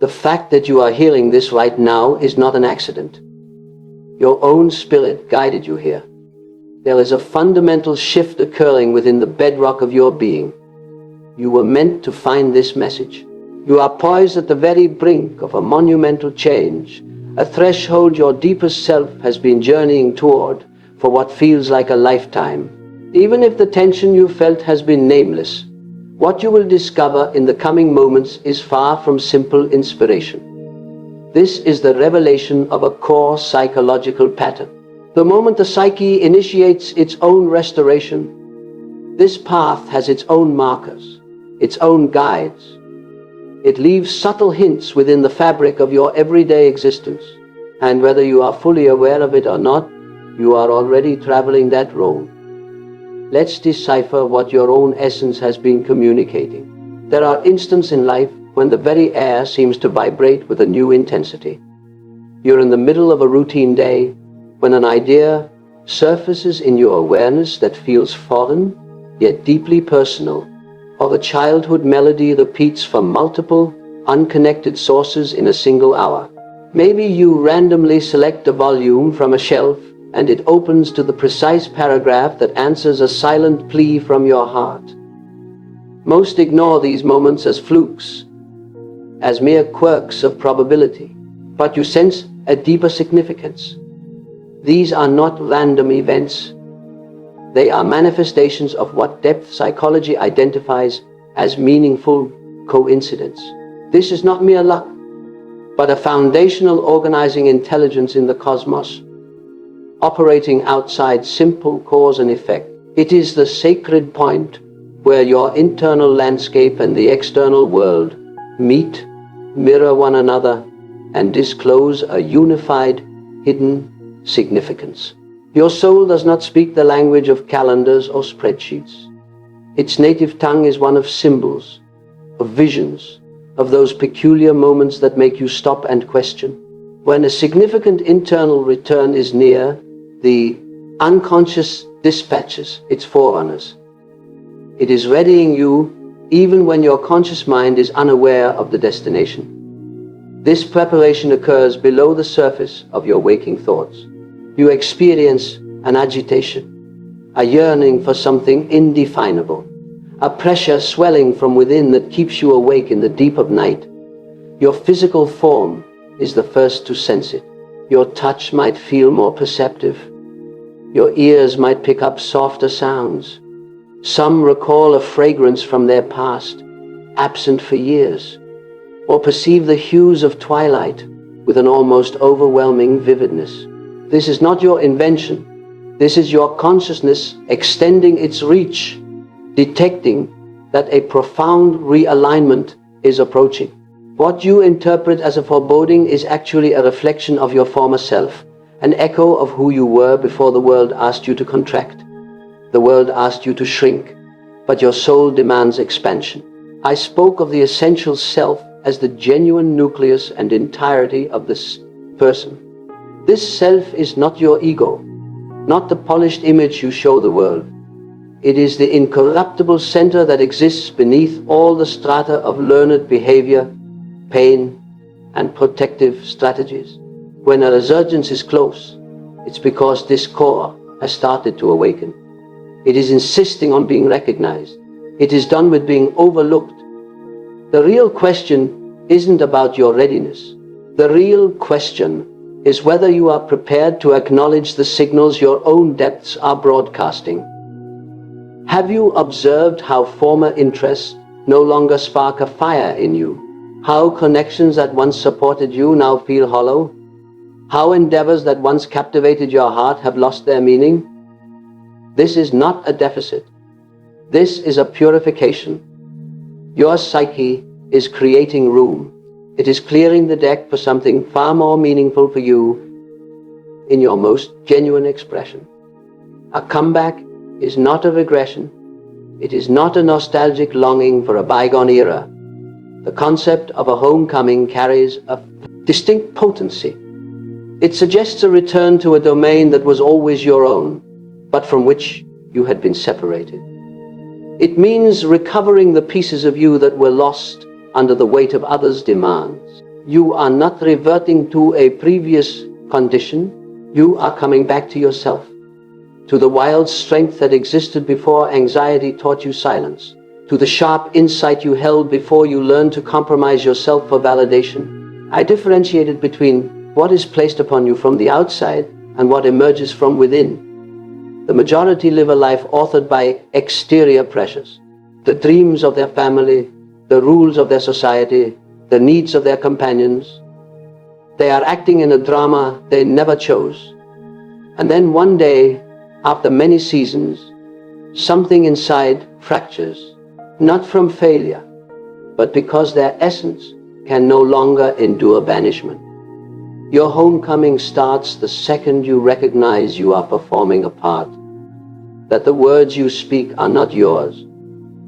The fact that you are hearing this right now is not an accident. Your own spirit guided you here. There is a fundamental shift occurring within the bedrock of your being. You were meant to find this message. You are poised at the very brink of a monumental change, a threshold your deepest self has been journeying toward for what feels like a lifetime. Even if the tension you felt has been nameless, what you will discover in the coming moments is far from simple inspiration. This is the revelation of a core psychological pattern. The moment the psyche initiates its own restoration, this path has its own markers, its own guides. It leaves subtle hints within the fabric of your everyday existence, and whether you are fully aware of it or not, you are already traveling that road. Let's decipher what your own essence has been communicating. There are instances in life when the very air seems to vibrate with a new intensity. You're in the middle of a routine day when an idea surfaces in your awareness that feels foreign, yet deeply personal, or a childhood melody repeats from multiple, unconnected sources in a single hour. Maybe you randomly select a volume from a shelf and it opens to the precise paragraph that answers a silent plea from your heart. Most ignore these moments as flukes, as mere quirks of probability, but you sense a deeper significance. These are not random events. They are manifestations of what depth psychology identifies as meaningful coincidence. This is not mere luck, but a foundational organizing intelligence in the cosmos, operating outside simple cause and effect. It is the sacred point where your internal landscape and the external world meet, mirror one another, and disclose a unified, hidden significance. Your soul does not speak the language of calendars or spreadsheets. Its native tongue is one of symbols, of visions, of those peculiar moments that make you stop and question. When a significant internal return is near, the unconscious dispatches its forerunners. It is readying you even when your conscious mind is unaware of the destination. This preparation occurs below the surface of your waking thoughts. You experience an agitation, a yearning for something indefinable, a pressure swelling from within that keeps you awake in the deep of night. Your physical form is the first to sense it. Your touch might feel more perceptive. Your ears might pick up softer sounds. Some recall a fragrance from their past, absent for years, or perceive the hues of twilight with an almost overwhelming vividness. This is not your invention. This is your consciousness extending its reach, detecting that a profound realignment is approaching. What you interpret as a foreboding is actually a reflection of your former self, an echo of who you were before the world asked you to contract. The world asked you to shrink, but your soul demands expansion. I spoke of the essential self as the genuine nucleus and entirety of this person. This self is not your ego, not the polished image you show the world. It is the incorruptible center that exists beneath all the strata of learned behavior, pain, and protective strategies. When a resurgence is close, it's because this core has started to awaken. It is insisting on being recognized. It is done with being overlooked. The real question isn't about your readiness. The real question is whether you are prepared to acknowledge the signals your own depths are broadcasting. Have you observed how former interests no longer spark a fire in you? How connections that once supported you now feel hollow? How endeavors that once captivated your heart have lost their meaning? This is not a deficit. This is a purification. Your psyche is creating room. It is clearing the deck for something far more meaningful for you in your most genuine expression. A comeback is not a regression. It is not a nostalgic longing for a bygone era. The concept of a homecoming carries a distinct potency. It suggests a return to a domain that was always your own, but from which you had been separated. It means recovering the pieces of you that were lost under the weight of others' demands. you are not reverting to a previous condition. You are coming back to yourself, to the wild strength that existed before anxiety taught you silence, to the sharp insight you held before you learned to compromise yourself for validation. I differentiated between what is placed upon you from the outside and what emerges from within. The majority live a life authored by exterior pressures, the dreams of their family, the rules of their society, the needs of their companions. They are acting in a drama they never chose. And then one day, after many seasons, something inside fractures, not from failure, but because their essence can no longer endure banishment. Your homecoming starts the second you recognize you are performing a part, that the words you speak are not yours,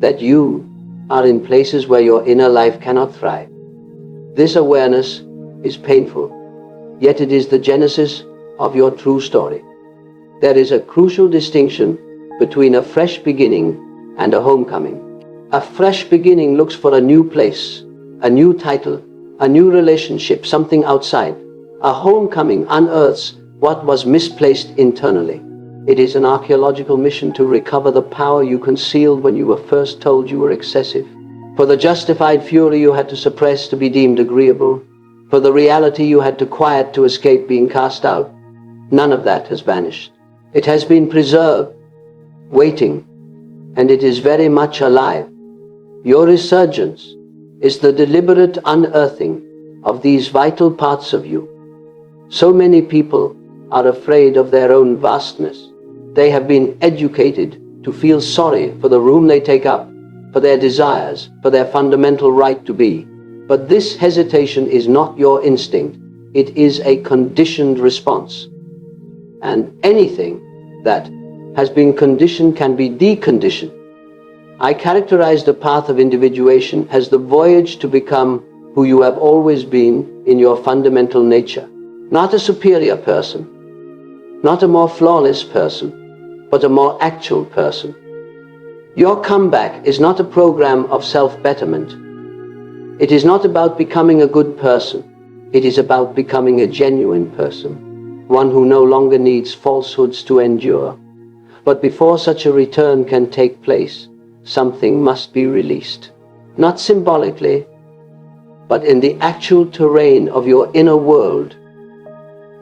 that you are in places where your inner life cannot thrive. This awareness is painful, yet it is the genesis of your true story. There is a crucial distinction between a fresh beginning and a homecoming. A fresh beginning looks for a new place, a new title, a new relationship, something outside. A homecoming unearths what was misplaced internally. It is an archaeological mission to recover the power you concealed when you were first told you were excessive, for the justified fury you had to suppress to be deemed agreeable, for the reality you had to quiet to escape being cast out. None of that has vanished. It has been preserved, waiting, and it is very much alive. Your resurgence is the deliberate unearthing of these vital parts of you. So many people are afraid of their own vastness. They have been educated to feel sorry for the room they take up, for their desires, for their fundamental right to be. But this hesitation is not your instinct. It is a conditioned response. And anything that has been conditioned can be deconditioned. I characterize the path of individuation as the voyage to become who you have always been in your fundamental nature. Not a superior person, not a more flawless person, but a more actual person. Your comeback is not a program of self-betterment. It is not about becoming a good person. It is about becoming a genuine person, one who no longer needs falsehoods to endure. But before such a return can take place, something must be released. Not symbolically, but in the actual terrain of your inner world.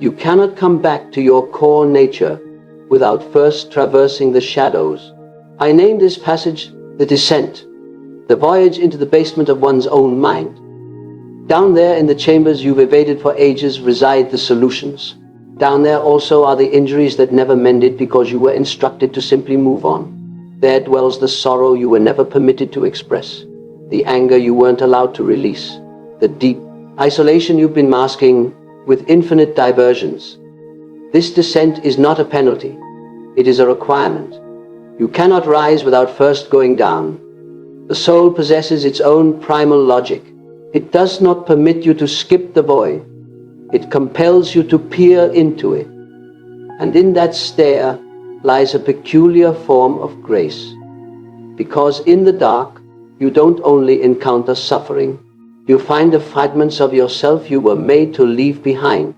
You cannot come back to your core nature without first traversing the shadows. I named this passage the descent, the voyage into the basement of one's own mind. Down there in the chambers you've evaded for ages reside the solutions. Down there also are the injuries that never mended because you were instructed to simply move on. There dwells the sorrow you were never permitted to express, the anger you weren't allowed to release, the deep isolation you've been masking with infinite diversions. This descent is not a penalty. It is a requirement. You cannot rise without first going down. The soul possesses its own primal logic. It does not permit you to skip the void. It compels you to peer into it. And in that stare lies a peculiar form of grace. Because in the dark, you don't only encounter suffering, you find the fragments of yourself you were made to leave behind.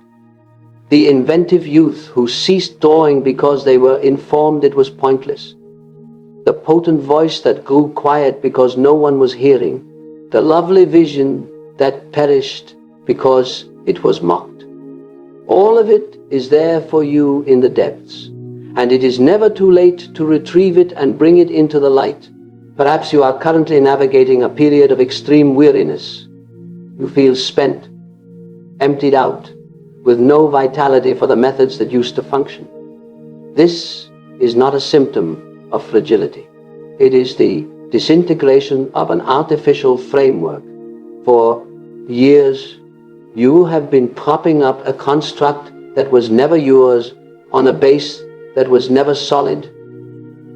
The inventive youth who ceased drawing because they were informed it was pointless. The potent voice that grew quiet because no one was hearing. The lovely vision that perished because it was mocked. All of it is there for you in the depths, and it is never too late to retrieve it and bring it into the light. Perhaps you are currently navigating a period of extreme weariness. You feel spent, emptied out, with no vitality for the methods that used to function. This is not a symptom of fragility. It is the disintegration of an artificial framework. For years, you have been propping up a construct that was never yours on a base that was never solid.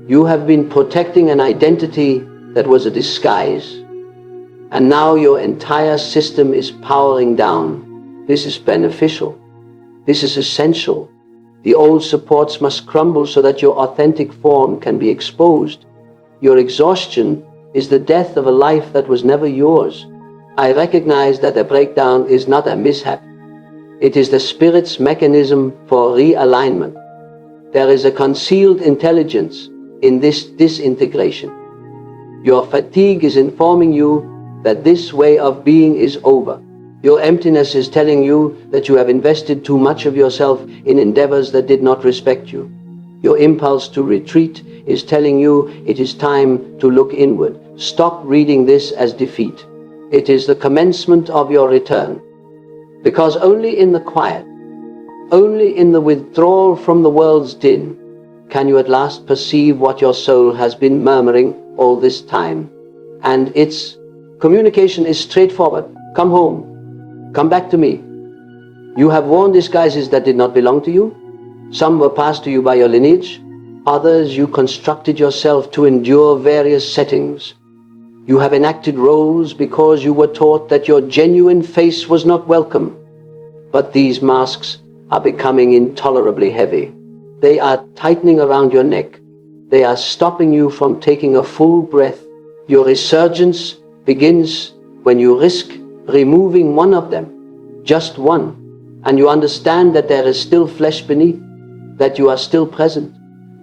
You have been protecting an identity that was a disguise. And now your entire system is powering down. This is beneficial. This is essential. The old supports must crumble so that your authentic form can be exposed. Your exhaustion is the death of a life that was never yours. I recognize that a breakdown is not a mishap. It is the spirit's mechanism for realignment. There is a concealed intelligence in this disintegration. Your fatigue is informing you that this way of being is over. Your emptiness is telling you that you have invested too much of yourself in endeavors that did not respect you. Your impulse to retreat is telling you it is time to look inward. Stop reading this as defeat. It is the commencement of your return. Because only in the quiet, only in the withdrawal from the world's din, can you at last perceive what your soul has been murmuring all this time. And its communication is straightforward. Come home. Come back to me. You have worn disguises that did not belong to you. Some were passed to you by your lineage. Others you constructed yourself to endure various settings. You have enacted roles because you were taught that your genuine face was not welcome. But these masks are becoming intolerably heavy. They are tightening around your neck. They are stopping you from taking a full breath. Your resurgence begins when you risk removing one of them, just one, and you understand that there is still flesh beneath, that you are still present,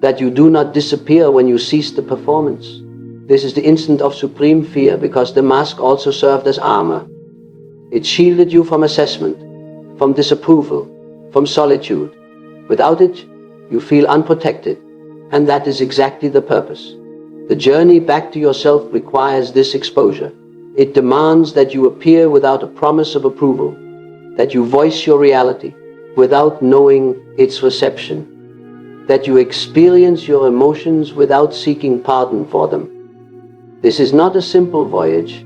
that you do not disappear when you cease the performance. This is the instant of supreme fear because the mask also served as armor. It shielded you from assessment, from disapproval, from solitude. Without it, you feel unprotected, and that is exactly the purpose. The journey back to yourself requires this exposure. It demands that you appear without a promise of approval, that you voice your reality without knowing its reception, that you experience your emotions without seeking pardon for them. This is not a simple voyage,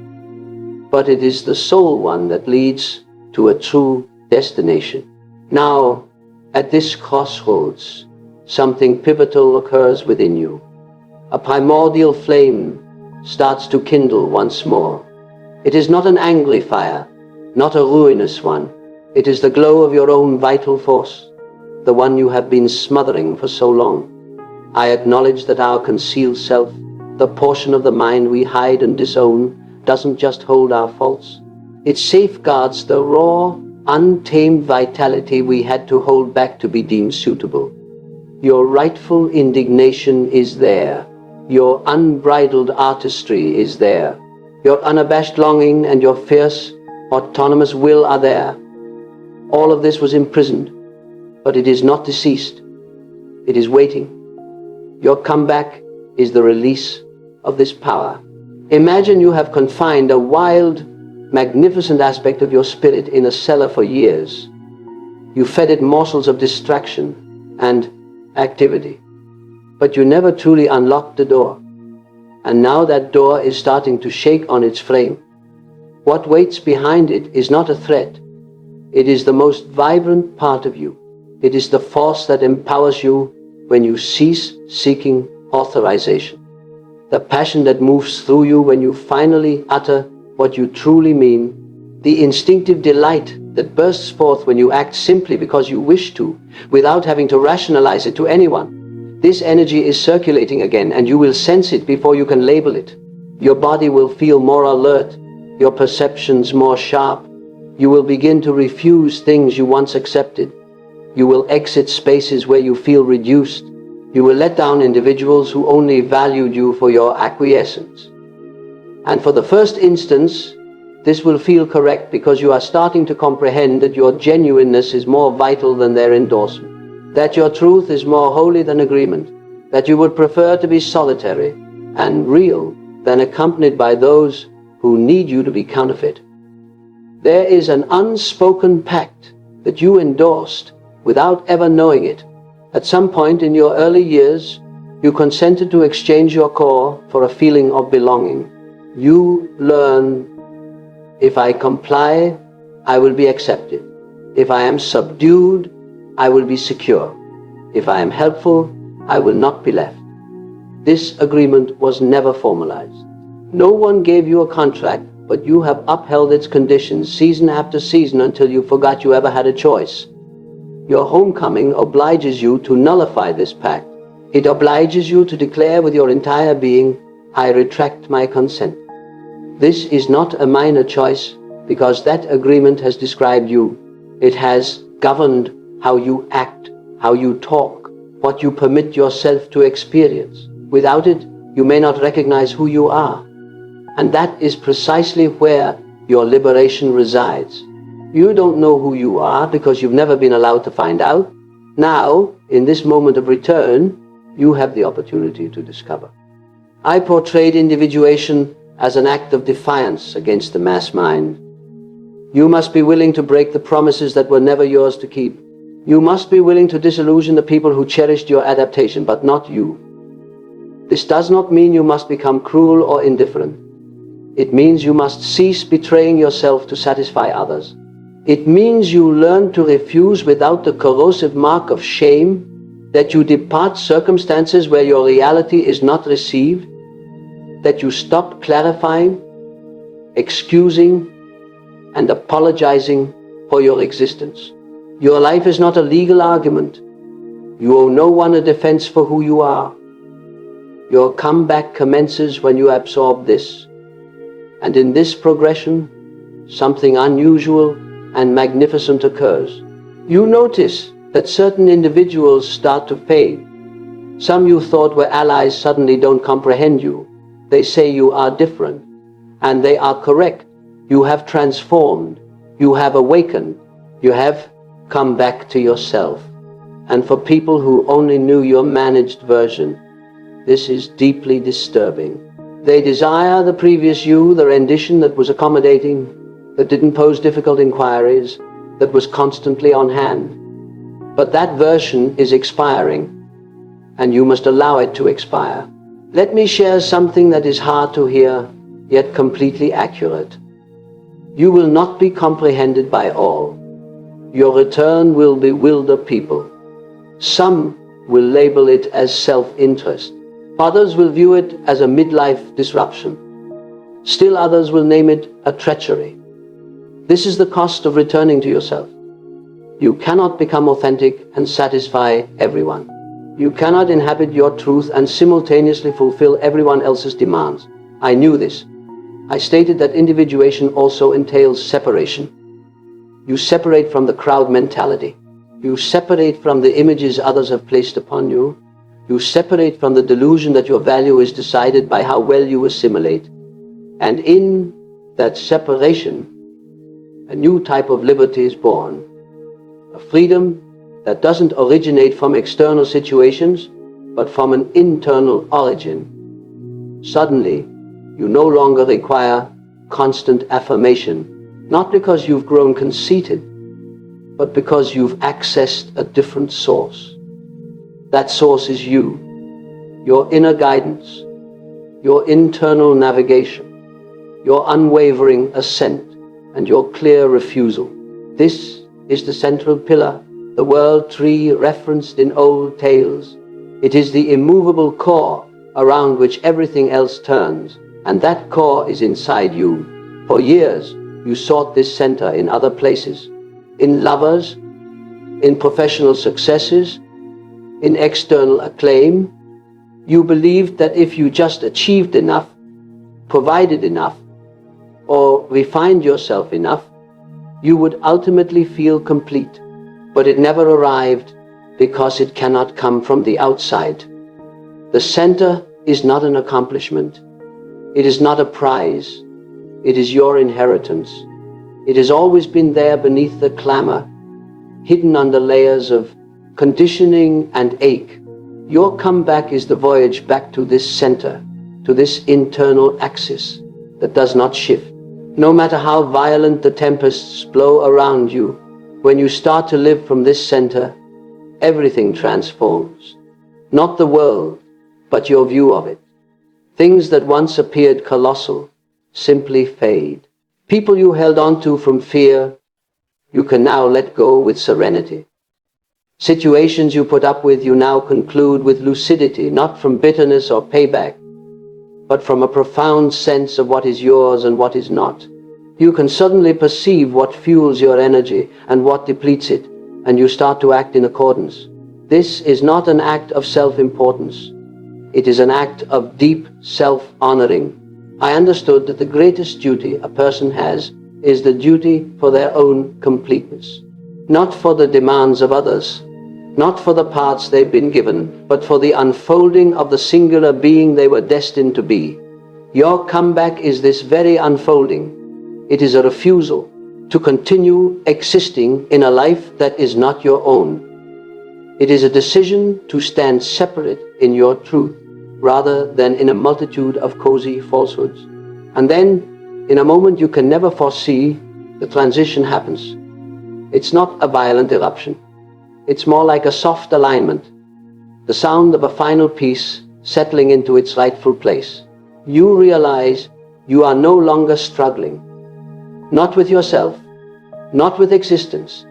but it is the sole one that leads to a true destination. Now, at this crossroads, something pivotal occurs within you. A primordial flame starts to kindle once more. It is not an angry fire, not a ruinous one. It is the glow of your own vital force, the one you have been smothering for so long. I acknowledge that our concealed self, the portion of the mind we hide and disown, doesn't just hold our faults. It safeguards the raw, untamed vitality we had to hold back to be deemed suitable. Your rightful indignation is there. Your unbridled artistry is there. Your unabashed longing and your fierce, autonomous will are there. All of this was imprisoned, but it is not deceased. It is waiting. Your comeback is the release of this power. Imagine you have confined a wild, magnificent aspect of your spirit in a cellar for years. You fed it morsels of distraction and activity, but you never truly unlocked the door. And now that door is starting to shake on its frame. What waits behind it is not a threat. It is the most vibrant part of you. It is the force that empowers you when you cease seeking authorization. The passion that moves through you when you finally utter what you truly mean. The instinctive delight that bursts forth when you act simply because you wish to, without having to rationalize it to anyone. This energy is circulating again, and you will sense it before you can label it. Your body will feel more alert, your perceptions more sharp. You will begin to refuse things you once accepted. You will exit spaces where you feel reduced. You will let down individuals who only valued you for your acquiescence. And for the first instance, this will feel correct because you are starting to comprehend that your genuineness is more vital than their endorsement, that your truth is more holy than agreement, that you would prefer to be solitary and real than accompanied by those who need you to be counterfeit. There is an unspoken pact that you endorsed without ever knowing it. At some point in your early years, you consented to exchange your core for a feeling of belonging. You learn, if I comply, I will be accepted. If I am subdued, I will be secure. If I am helpful, I will not be left. This agreement was never formalized. No one gave you a contract, but you have upheld its conditions season after season until you forgot you ever had a choice. Your homecoming obliges you to nullify this pact. It obliges you to declare with your entire being, I retract my consent. This is not a minor choice, because that agreement has described you. It has governed how you act, how you talk, what you permit yourself to experience. Without it, you may not recognize who you are. And that is precisely where your liberation resides. You don't know who you are because you've never been allowed to find out. Now, in this moment of return, you have the opportunity to discover. I portrayed individuation as an act of defiance against the mass mind. You must be willing to break the promises that were never yours to keep. You must be willing to disillusion the people who cherished your adaptation, but not you. This does not mean you must become cruel or indifferent. It means you must cease betraying yourself to satisfy others. It means you learn to refuse without the corrosive mark of shame, that you depart circumstances where your reality is not received, that you stop clarifying, excusing, and apologizing for your existence. Your life is not a legal argument. You owe no one a defense for who you are. Your comeback commences when you absorb this. And in this progression, something unusual and magnificent occurs. You notice that certain individuals start to fade. Some you thought were allies suddenly don't comprehend you. They say you are different. And they are correct. You have transformed. You have awakened. You have come back to yourself. And for people who only knew your managed version, this is deeply disturbing. They desire the previous you, the rendition that was accommodating, that didn't pose difficult inquiries, that was constantly on hand. But that version is expiring, and you must allow it to expire. Let me share something that is hard to hear, yet completely accurate. You will not be comprehended by all. Your return will bewilder people. Some will label it as self-interest. Others will view it as a midlife disruption. Still others will name it a treachery. This is the cost of returning to yourself. You cannot become authentic and satisfy everyone. You cannot inhabit your truth and simultaneously fulfill everyone else's demands. I knew this. I stated that individuation also entails separation. You separate from the crowd mentality. You separate from the images others have placed upon you. You separate from the delusion that your value is decided by how well you assimilate. And in that separation, a new type of liberty is born. A freedom that doesn't originate from external situations, but from an internal origin. Suddenly, you no longer require constant affirmation, not because you've grown conceited, but because you've accessed a different source. That source is you, your inner guidance, your internal navigation, your unwavering assent, and your clear refusal. This is the central pillar, the world tree referenced in old tales. It is the immovable core around which everything else turns, and that core is inside you. For years, you sought this center in other places, in lovers, in professional successes, in external acclaim. You believed that if you just achieved enough, provided enough, or refined yourself enough, you would ultimately feel complete. But it never arrived because it cannot come from the outside. The center is not an accomplishment. It is not a prize. It is your inheritance. It has always been there beneath the clamor, hidden under layers of conditioning and ache. Your comeback is the voyage back to this center, to this internal axis that does not shift. No matter how violent the tempests blow around you, when you start to live from this center, everything transforms. Not the world, but your view of it. Things that once appeared colossal simply fade. People you held on to from fear, you can now let go with serenity. Situations you put up with, you now conclude with lucidity, not from bitterness or payback, but from a profound sense of what is yours and what is not. You can suddenly perceive what fuels your energy and what depletes it, and you start to act in accordance. This is not an act of self-importance. It is an act of deep self-honoring. I understood that the greatest duty a person has is the duty for their own completeness, not for the demands of others, not for the parts they've been given, but for the unfolding of the singular being they were destined to be. Your comeback is this very unfolding. It is a refusal to continue existing in a life that is not your own. It is a decision to stand separate in your truth, rather than in a multitude of cozy falsehoods. And then, in a moment you can never foresee, the transition happens. It's not a violent eruption. It's more like a soft alignment, the sound of a final piece settling into its rightful place. You realize you are no longer struggling, not with yourself, not with existence.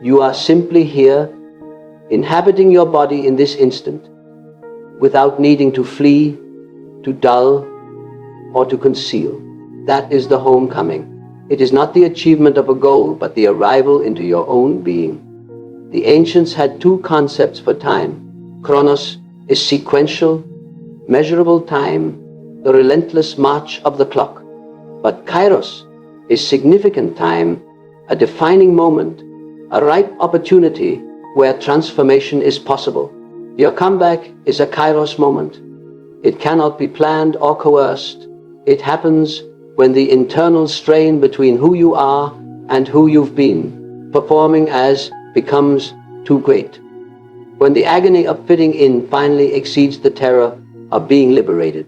You are simply here, inhabiting your body in this instant, without needing to flee, to dull, or to conceal. That is the homecoming. It is not the achievement of a goal, but the arrival into your own being. The ancients had two concepts for time. Chronos is sequential, measurable time, the relentless march of the clock. But Kairos is significant time, a defining moment, a ripe opportunity where transformation is possible. Your comeback is a Kairos moment. It cannot be planned or coerced. It happens when the internal strain between who you are and who you've been performing as becomes too great. When the agony of fitting in finally exceeds the terror of being liberated.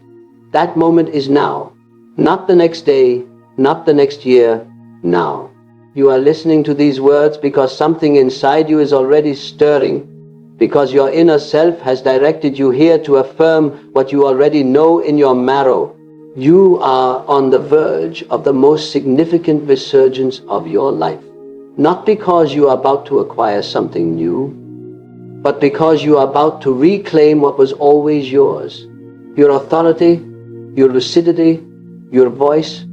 That moment is now, not the next day, not the next year, now. You are listening to these words because something inside you is already stirring, because your inner self has directed you here to affirm what you already know in your marrow. You are on the verge of the most significant resurgence of your life. Not because you are about to acquire something new, but because you are about to reclaim what was always yours. Your authority, your lucidity, your voice,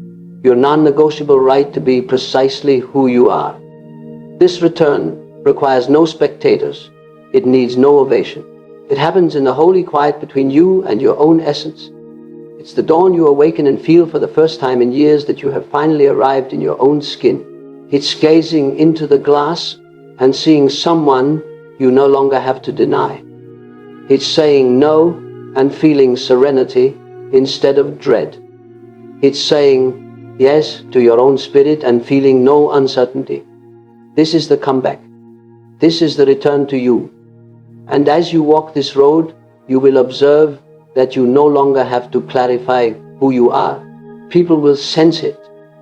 your non-negotiable right to be precisely who you are. This return requires no spectators. It needs no ovation. It happens in the holy quiet between you and your own essence. It's the dawn you awaken and feel for the first time in years that you have finally arrived in your own skin. It's gazing into the glass and seeing someone you no longer have to deny. It's saying no and feeling serenity instead of dread. It's saying yes to your own spirit and feeling no uncertainty. This is the comeback. This is the return to you. And as you walk this road, you will observe that you no longer have to clarify who you are. People will sense it.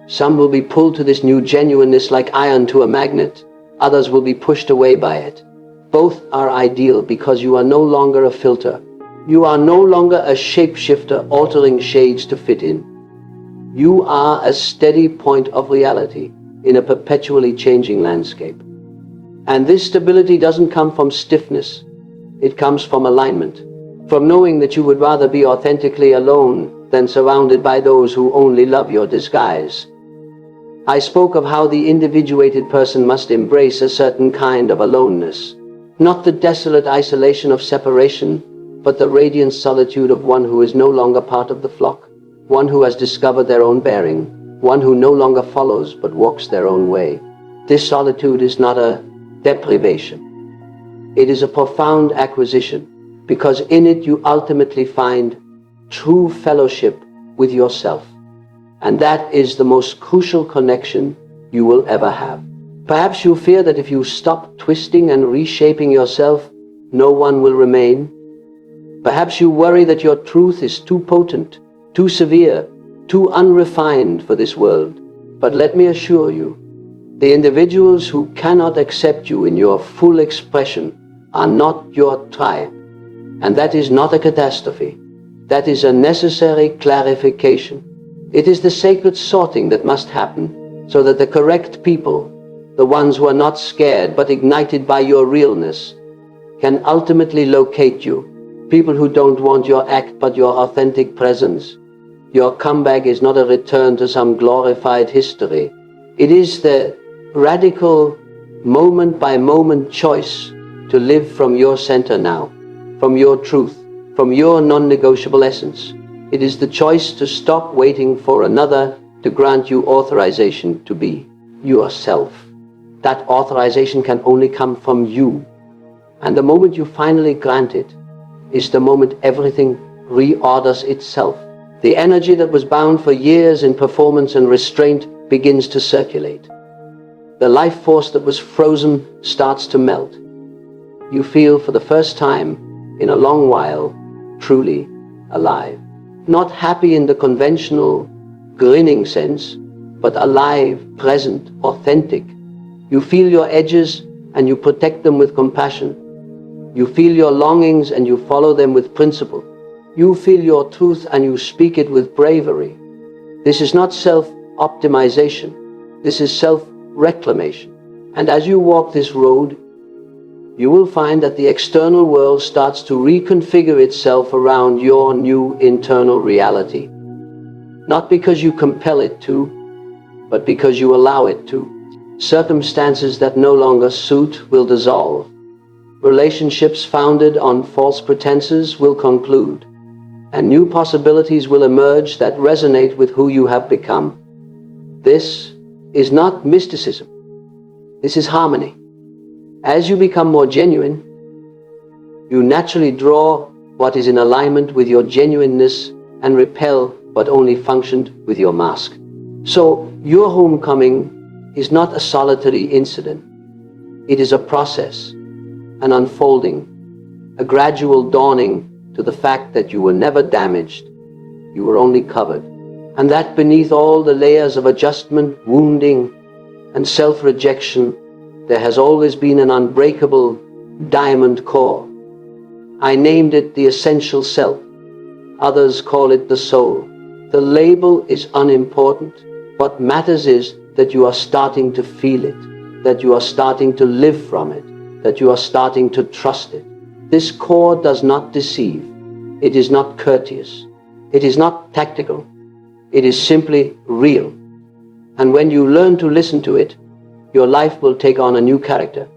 Some will be pulled to this new genuineness like iron to a magnet. Others will be pushed away by it. Both are ideal because you are no longer a filter. You are no longer a shapeshifter altering shades to fit in. You are a steady point of reality in a perpetually changing landscape. And this stability doesn't come from stiffness. It comes from alignment, from knowing that you would rather be authentically alone than surrounded by those who only love your disguise. I spoke of how the individuated person must embrace a certain kind of aloneness, not the desolate isolation of separation, but the radiant solitude of one who is no longer part of the flock, one who has discovered their own bearing, one who no longer follows but walks their own way. This solitude is not a deprivation. It is a profound acquisition, because in it you ultimately find true fellowship with yourself. And that is the most crucial connection you will ever have. Perhaps you fear that if you stop twisting and reshaping yourself, no one will remain. Perhaps you worry that your truth is too potent, too severe, too unrefined for this world. But let me assure you, the individuals who cannot accept you in your full expression are not your tribe. And that is not a catastrophe. That is a necessary clarification. It is the sacred sorting that must happen so that the correct people, the ones who are not scared but ignited by your realness, can ultimately locate you. People who don't want your act but your authentic presence. Your comeback is not a return to some glorified history. It is the radical moment-by-moment choice to live from your center now, from your truth, from your non-negotiable essence. It is the choice to stop waiting for another to grant you authorization to be yourself. That authorization can only come from you. And the moment you finally grant it is the moment everything reorders itself. The energy that was bound for years in performance and restraint begins to circulate. The life force that was frozen starts to melt. You feel for the first time in a long while truly alive. Not happy in the conventional grinning sense, but alive, present, authentic. You feel your edges and you protect them with compassion. You feel your longings and you follow them with principle. You feel your truth and you speak it with bravery. This is not self-optimization. This is self-reclamation. And as you walk this road, you will find that the external world starts to reconfigure itself around your new internal reality. Not because you compel it to, but because you allow it to. Circumstances that no longer suit will dissolve. Relationships founded on false pretenses will conclude, and new possibilities will emerge that resonate with who you have become. This is not mysticism. This is harmony. As you become more genuine, you naturally draw what is in alignment with your genuineness and repel what only functioned with your mask. So your homecoming is not a solitary incident. It is a process, an unfolding, a gradual dawning to the fact that you were never damaged, you were only covered, and that beneath all the layers of adjustment, wounding, and self-rejection, there has always been an unbreakable diamond core. I named it the essential self. Others call it the soul. The label is unimportant. What matters is that you are starting to feel it, that you are starting to live from it, that you are starting to trust it. This core does not deceive. It is not courteous. It is not tactical. It is simply real. And when you learn to listen to it, your life will take on a new character.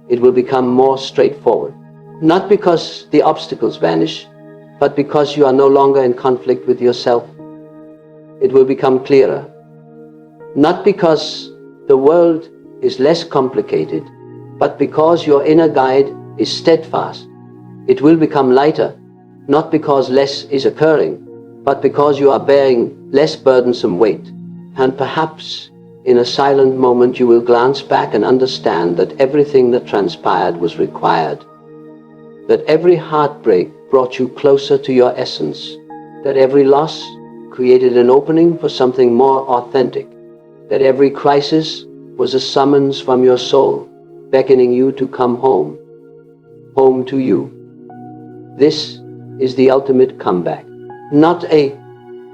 It will become more straightforward. Not because the obstacles vanish, but because you are no longer in conflict with yourself. It will become clearer. Not because the world is less complicated, but because your inner guide is steadfast. It will become lighter, not because less is occurring, but because you are bearing less burdensome weight. And perhaps in a silent moment you will glance back and understand that everything that transpired was required, that every heartbreak brought you closer to your essence, that every loss created an opening for something more authentic, that every crisis was a summons from your soul, beckoning you to come home, home to you. This is the ultimate comeback, not a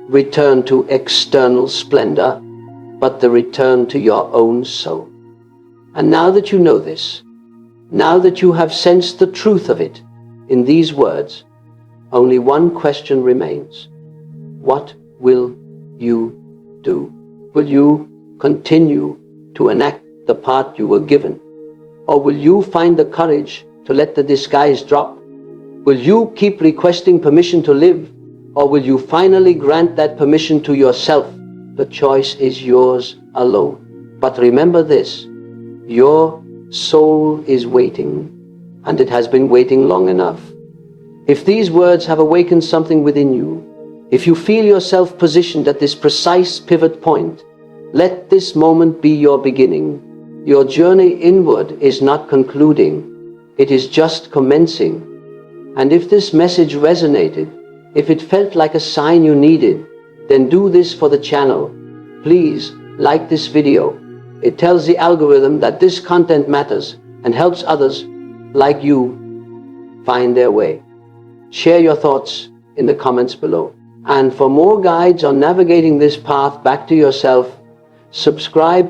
return to external splendor, but the return to your own soul. And now that you know this, now that you have sensed the truth of it in these words, only one question remains. What will you do? Will you continue to enact the part you were given? Or will you find the courage to let the disguise drop? Will you keep requesting permission to live? Or will you finally grant that permission to yourself? The choice is yours alone. But remember this, your soul is waiting, and it has been waiting long enough. If these words have awakened something within you, if you feel yourself positioned at this precise pivot point, let this moment be your beginning. Your journey inward is not concluding, it is just commencing. And if this message resonated, if it felt like a sign you needed, then do this for the channel. Please like this video. It tells the algorithm that this content matters and helps others like you find their way. Share your thoughts in the comments below. And for more guides on navigating this path back to yourself, subscribe